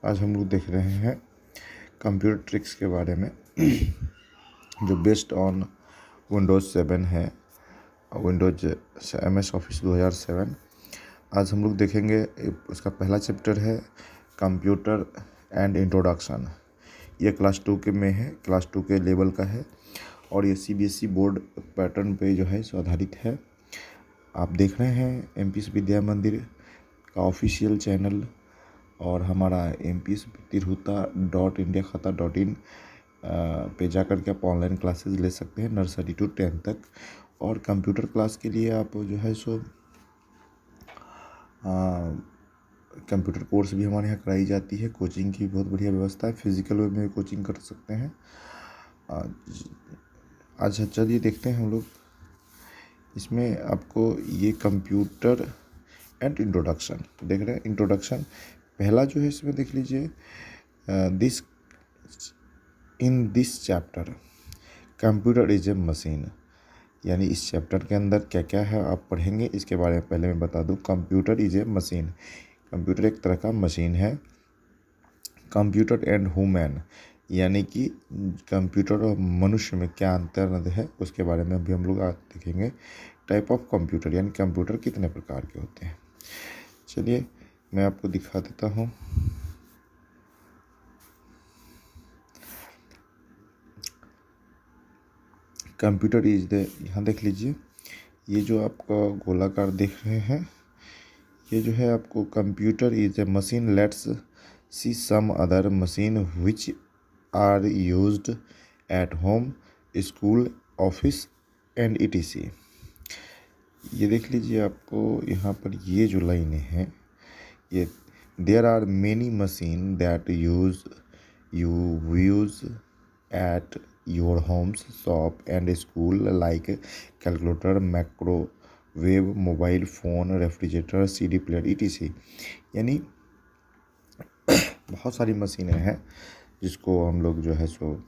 आज हम लोग देख रहे हैं कंप्यूटर ट्रिक्स के बारे में जो बेस्ड ऑन विंडोज़ 7 है, विंडोज MS ऑफिस 2007। आज हम लोग देखेंगे उसका पहला चैप्टर है कंप्यूटर एंड इंट्रोडक्शन। ये क्लास 2 के में है, क्लास 2 के लेवल का है और ये CBSE बोर्ड पैटर्न पे जो है सो आधारित है। आप देख रहे हैं MP विद्या मंदिर का ऑफिशियल चैनल और हमारा MPStiruta.indiakhata.in पे जा कर के आप ऑनलाइन क्लासेस ले सकते हैं नर्सरी टू 10 तक। और कंप्यूटर क्लास के लिए आप जो है सो कंप्यूटर कोर्स भी हमारे यहाँ कराई जाती है। कोचिंग की बहुत बढ़िया व्यवस्था है, फिजिकल वे में कोचिंग कर सकते हैं। आज चलिए देखते हैं हम लोग इसमें आपको ये कंप्यूटर एंड इंट्रोडक्शन देख रहे हैं। इंट्रोडक्शन पहला जो है इसमें देख लीजिए, this chapter computer is a machine, यानी इस चैप्टर के अंदर क्या क्या है आप पढ़ेंगे इसके बारे में पहले मैं बता दूं। Computer is a machine, computer एक तरह का मशीन है। कंप्यूटर एंड ह्यूमन, यानी कि कंप्यूटर और मनुष्य में क्या अंतर है उसके बारे में भी हम लोग आज देखेंगे। टाइप ऑफ कंप्यूटर, यानी कंप्यूटर कितने प्रकार के होते हैं। चलिए मैं आपको दिखा देता हूँ। कंप्यूटर इज द, यहाँ देख लीजिए, ये जो आपका गोलाकार देख रहे हैं ये जो है आपको computer is a machine. Let's see some other machine which are used at home, school, office and ETC। ये देख लीजिए आपको यहाँ पर ये जो लाइनें हैं ये, there are many machine that you use at your homes, shop and school like calculator, microwave, mobile phone, refrigerator, CD player ETC। यानी बहुत सारी मशीनें हैं जिसको हम लोग जो है सो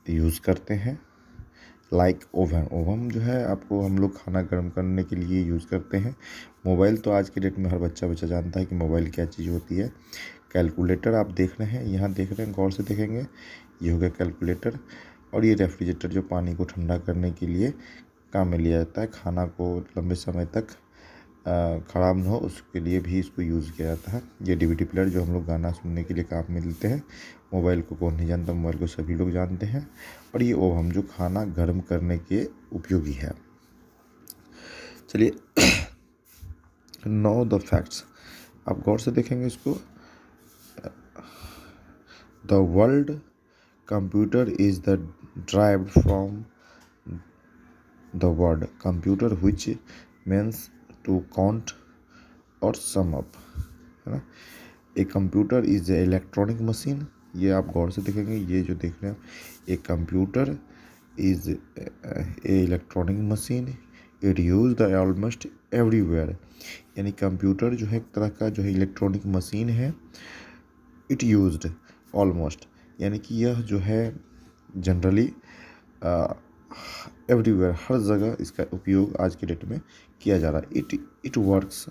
यूज़ करते हैं। लाइक ओवन जो है आपको हम लोग खाना गर्म करने के लिए यूज़ करते हैं। मोबाइल तो आज के डेट में हर बच्चा जानता है कि मोबाइल क्या चीज़ होती है। कैलकुलेटर आप देख रहे हैं, यहाँ देख रहे हैं, गौर से देखेंगे, ये हो गया कैलकुलेटर। और ये रेफ्रिजरेटर जो पानी को ठंडा करने के लिए काम में लिया जाता है, खाना को लंबे समय तक ख़राब न हो उसके लिए भी इसको यूज़ किया जाता है। ये DVD प्लेयर जो हम लोग गाना सुनने के लिए काम में लेते हैं। मोबाइल को कौन नहीं जानता, मोबाइल को सभी लोग जानते हैं। और ये ओवन जो खाना गर्म करने के उपयोगी है। चलिए नो द फैक्ट्स, आप गौर से देखेंगे इसको। The world computer is the derived from the word computer which means to count or sum up, है ना। A computer is a electronic machine, ये आप गौर से देखेंगे, ये जो देख रहे हैं ए computer is a electronic machine, it use the almost everywhere. यानी कंप्यूटर जो है एक तरह का जो है इलेक्ट्रॉनिक मशीन है। इट यूज्ड ऑलमोस्ट, यानी कि यह जो है जनरली एवरीवेयर, हर जगह इसका उपयोग आज के डेट में किया जा रहा है। इट वर्क्स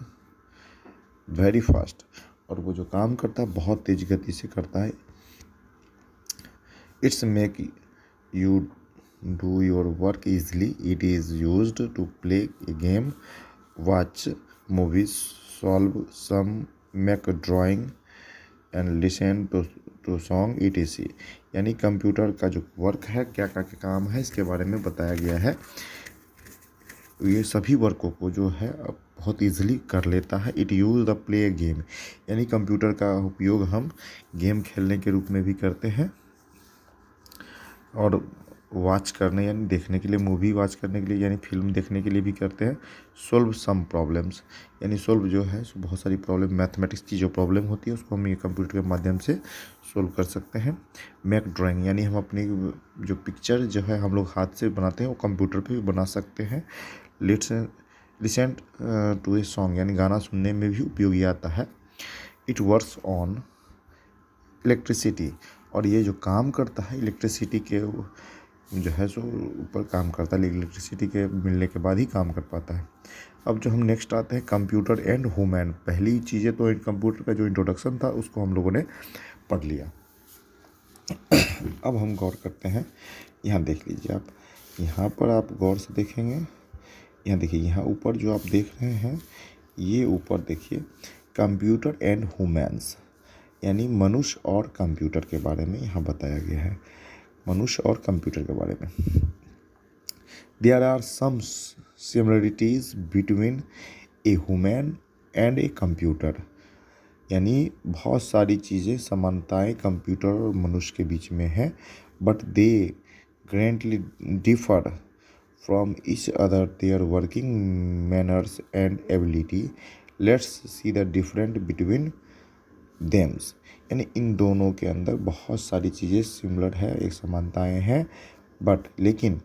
वेरी फास्ट, और वो जो काम करता है बहुत तेज गति से करता है। It's make you do your work easily. It is used to play a game, watch movies, solve sum, make drawing and listen to song ETC। यानी कंप्यूटर का जो वर्क है, क्या क्या काम है इसके बारे में बताया गया है। ये सभी वर्कों को जो है बहुत इजीली कर लेता है। It use the play game, यानी कंप्यूटर का उपयोग हम गेम खेलने के रूप में भी करते हैं और वॉच करने यानी देखने के लिए, मूवी वॉच करने के लिए यानी फिल्म देखने के लिए भी करते हैं। सोल्व सम प्रॉब्लम्स, यानी सोल्व जो है सो बहुत सारी प्रॉब्लम, मैथमेटिक्स की जो प्रॉब्लम होती है उसको हम ये कंप्यूटर के माध्यम से सोल्व कर सकते हैं। मेक ड्राइंग, यानी हम अपनी जो पिक्चर जो है हम लोग हाथ से बनाते हैं वो कंप्यूटर पे भी बना सकते हैं। लिसन टू ए सॉन्ग, यानी गाना सुनने में भी उपयोगी आता है। इट वर्क्स ऑन इलेक्ट्रिसिटी, और ये जो काम करता है इलेक्ट्रिसिटी के जो है सो ऊपर काम करता है, इलेक्ट्रिसिटी के मिलने के बाद ही काम कर पाता है। अब जो हम नेक्स्ट आते हैं कंप्यूटर एंड ह्यूमन। पहली चीज़ें तो कंप्यूटर का जो इंट्रोडक्शन था उसको हम लोगों ने पढ़ लिया। अब हम गौर करते हैं, यहाँ देख लीजिए आप, यहाँ पर आप गौर से देखेंगे, यहाँ देखिए, यहाँ ऊपर जो आप देख रहे हैं, ये ऊपर देखिए कंप्यूटर एंड ह्यूमन्स, यानी मनुष्य और कंप्यूटर के बारे में यहाँ बताया गया है, मनुष्य और कंप्यूटर के बारे में। There are some similarities between a human and a computer, यानी बहुत सारी चीज़ें समानताएं कंप्यूटर और मनुष्य के बीच में है, but they greatly differ from each other their working manners and ability. Let's see the different between thems, यानी इन दोनों के अंदर बहुत सारी चीज़ें सिमिलर है, एक समानताएं हैं, बट लेकिन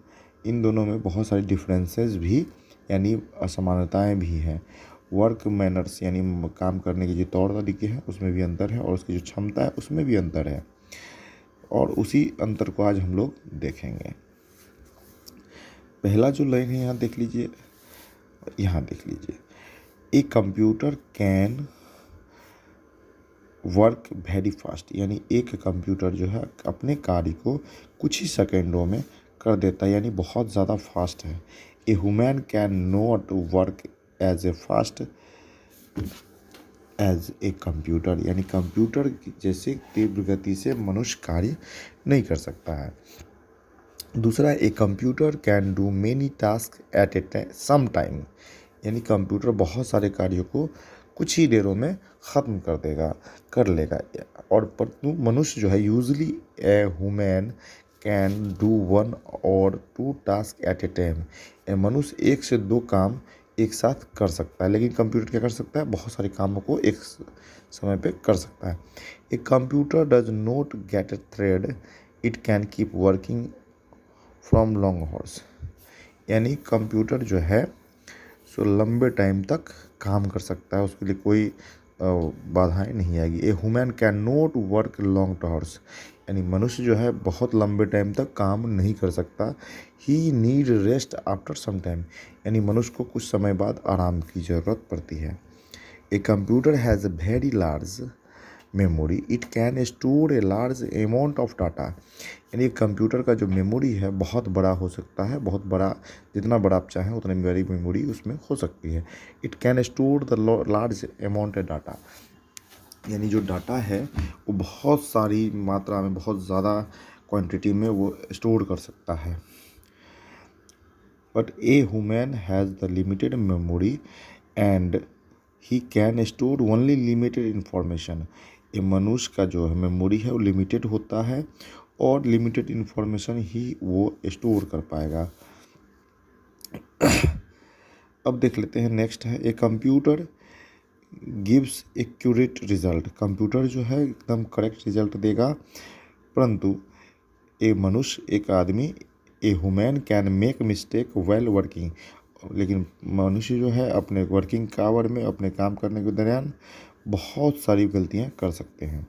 इन दोनों में बहुत सारी डिफरेंसेस भी यानी असमानताएं भी हैं। वर्क मैनर्स यानी काम करने के जो तौर तरीके हैं उसमें भी अंतर है, और उसकी जो क्षमता है उसमें भी अंतर है, और उसी अंतर को आज हम लोग देखेंगे। पहला जो लाइन है यहाँ देख लीजिए, यहाँ देख लीजिए, ए computer can work very fast, यानी एक कंप्यूटर जो है अपने कार्य को कुछ ही सेकेंडों में कर देता है, यानी बहुत ज़्यादा फास्ट है। A human can not work as a fast as a computer, यानी कंप्यूटर जैसे तीव्र गति से मनुष्य कार्य नहीं कर सकता है। दूसरा, a computer can do many task at a same time, यानी कंप्यूटर बहुत सारे कार्यों को कुछ ही देरों में ख़त्म कर लेगा। और परंतु मनुष्य जो है usually a human can do 1 और 2 टास्क एट ए टाइम, मनुष्य 1 से 2 काम एक साथ कर सकता है, लेकिन कंप्यूटर क्या कर सकता है, बहुत सारे कामों को एक समय पे कर सकता है। A computer does not gate A thread, it can keep working from long horse, यानी कंप्यूटर जो है सो लंबे टाइम तक काम कर सकता है, उसके लिए कोई बाधाएं नहीं आएगी। ए human can not work long torques, यानी मनुष्य जो है बहुत लंबे टाइम तक काम नहीं कर सकता। He need rest after some time, यानी मनुष्य को कुछ समय बाद आराम की ज़रूरत पड़ती है। A computer has a very large memory, it can store a large amount of data, यानी कंप्यूटर का जो मेमोरी है बहुत बड़ा हो सकता है, बहुत बड़ा, जितना बड़ा आप चाहें उतनी बड़ी मेमोरी उसमें हो सकती है। It can store the large amount of data, यानी जो डाटा है वो बहुत सारी मात्रा में, बहुत ज़्यादा क्वांटिटी में वो स्टोर कर सकता है। But a human has the limited memory and he can store only limited information, ये मनुष्य का जो है मेमोरी है वो लिमिटेड होता है, और लिमिटेड इंफॉर्मेशन ही वो स्टोर कर पाएगा। अब देख लेते हैं नेक्स्ट है, a computer gives accurate result, computer जो है एकदम करेक्ट रिजल्ट देगा, परंतु ए मनुष्य, एक आदमी, ए human can make mistake well working, लेकिन मनुष्य जो है अपने वर्किंग के आवर में, अपने काम करने के दौरान बहुत सारी गलतियां कर सकते हैं।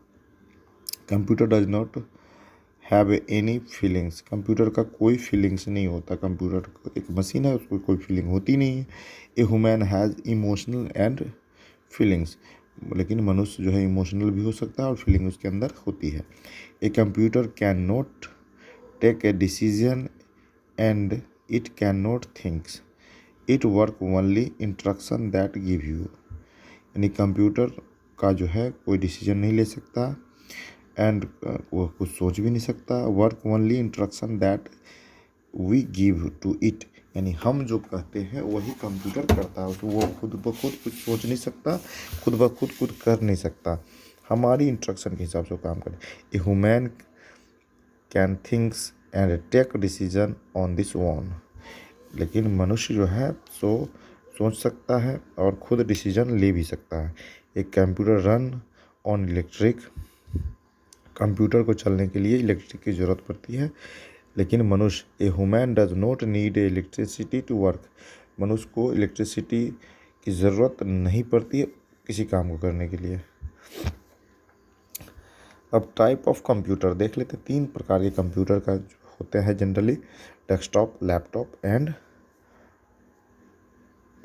Computer does not have any feelings, computer का कोई फीलिंग्स नहीं होता, कंप्यूटर एक मशीन है, उसको कोई फीलिंग होती नहीं है। A human has emotional and feelings, लेकिन मनुष्य जो है इमोशनल भी हो सकता है और फीलिंग उसके अंदर होती है। A computer can not take a decision and it can not thinks, it work only instruction that give you, यानी कंप्यूटर का जो है कोई डिसीजन नहीं ले सकता एंड वो कुछ सोच भी नहीं सकता। Work only instruction that we give to it, यानी हम जो कहते हैं वही कंप्यूटर करता है, तो वो खुद ब खुद कुछ सोच नहीं सकता, खुद ब खुद कुछ कर नहीं सकता, हमारी इंस्ट्रक्शन के हिसाब से काम करे। A human can thinks and take decision on this own, लेकिन मनुष्य जो है सो सोच सकता है और खुद डिसीजन ले भी सकता है। एक computer run on electric, computer को चलने के लिए इलेक्ट्रिक की ज़रूरत पड़ती है, लेकिन मनुष्य, a human does not need electricity to work, मनुष्य को इलेक्ट्रिसिटी की ज़रूरत नहीं पड़ती है किसी काम को करने के लिए। अब टाइप ऑफ कंप्यूटर देख लेते, 3 प्रकार के कंप्यूटर का होते हैं generally desktop, laptop and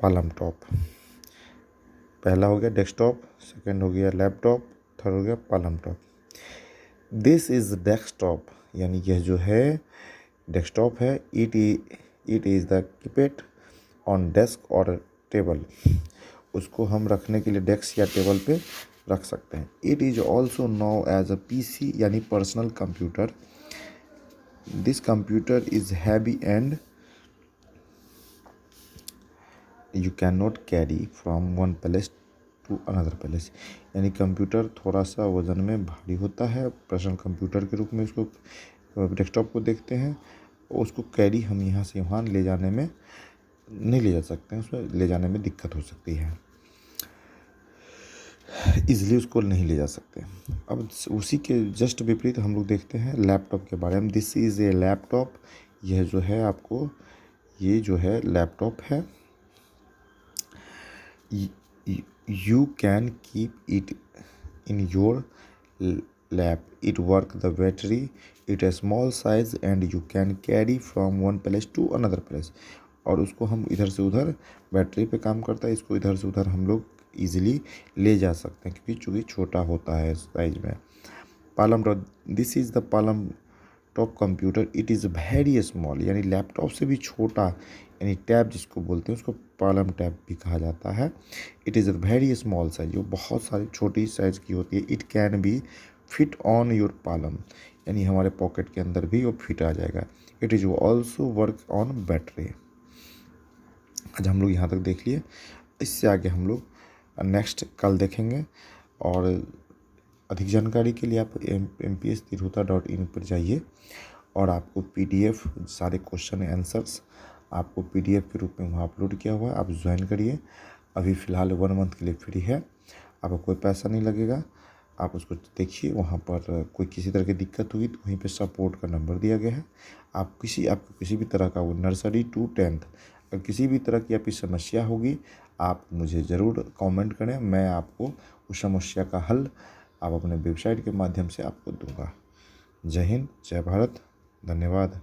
Palam top. पहला हो गया डेस्कटॉप, सेकंड हो गया लैपटॉप, थर्ड हो गया Palam top. This is desktop, यानी यह जो है डेस्कटॉप है। It is the keep it on desk और टेबल। उसको हम रखने के लिए डेस्क या टेबल पे रख सकते हैं। It is also known as a PC, यानी personal computer. This computer is heavy and you can not carry from one place to another place, यानी कंप्यूटर थोड़ा सा वज़न में भारी होता है। पर्सनल कंप्यूटर के रूप में उसको डेस्कटॉप को देखते हैं। उसको कैरी हम यहाँ से वहाँ ले जाने में नहीं ले जा सकते हैं, उसमें ले जाने में दिक्कत हो सकती है, इजीली उसको नहीं ले जा सकते। अब उसी के जस्ट विपरीत हम लोग देखते हैं लैपटॉप के बारे में। दिस इज़ ए लैपटॉप, यह जो है आपको ये जो है लैपटॉप है। You can keep it in your lap. It work the battery. It a small size and you can carry from one place to another place. और उसको हम इधर से उधर बैटरी पे काम करता है, इसको इधर से उधर हम लोग इजीली ले जा सकते हैं क्योंकि चूँकि छोटा होता है साइज में। Palam top, this is the Palam top computer. It is very small, यानी लैपटॉप से भी छोटा, यानी टैब जिसको बोलते हैं उसको पालम टैब भी कहा जाता है। It is a very small size, जो बहुत सारी छोटी साइज़ की होती है। It can be fit on your Palam, यानी हमारे पॉकेट के अंदर भी वो फिट आ जाएगा। It is also work on battery. आज हम लोग यहाँ तक देख लिए, इससे आगे हम लोग नेक्स्ट कल देखेंगे। और अधिक जानकारी के लिए आप mps-tirhuta.in पर जाइए और आपको PDF सारे क्वेश्चन आंसर्स आपको PDF के रूप में वहाँ अपलोड किया हुआ है, आप ज्वाइन करिए। अभी फ़िलहाल 1 मंथ के लिए फ्री है, आपको कोई पैसा नहीं लगेगा। आप उसको देखिए, वहाँ पर कोई किसी तरह की दिक्कत हुई तो वहीं पे सपोर्ट का नंबर दिया गया है। आपको किसी भी तरह का वो नर्सरी टू 10th अगर किसी भी तरह की आपकी समस्या होगी, आप मुझे ज़रूर कमेंट करें, मैं आपको उस समस्या का हल आप अपने वेबसाइट के माध्यम से आपको दूंगा। जय हिंद, जय भारत, धन्यवाद।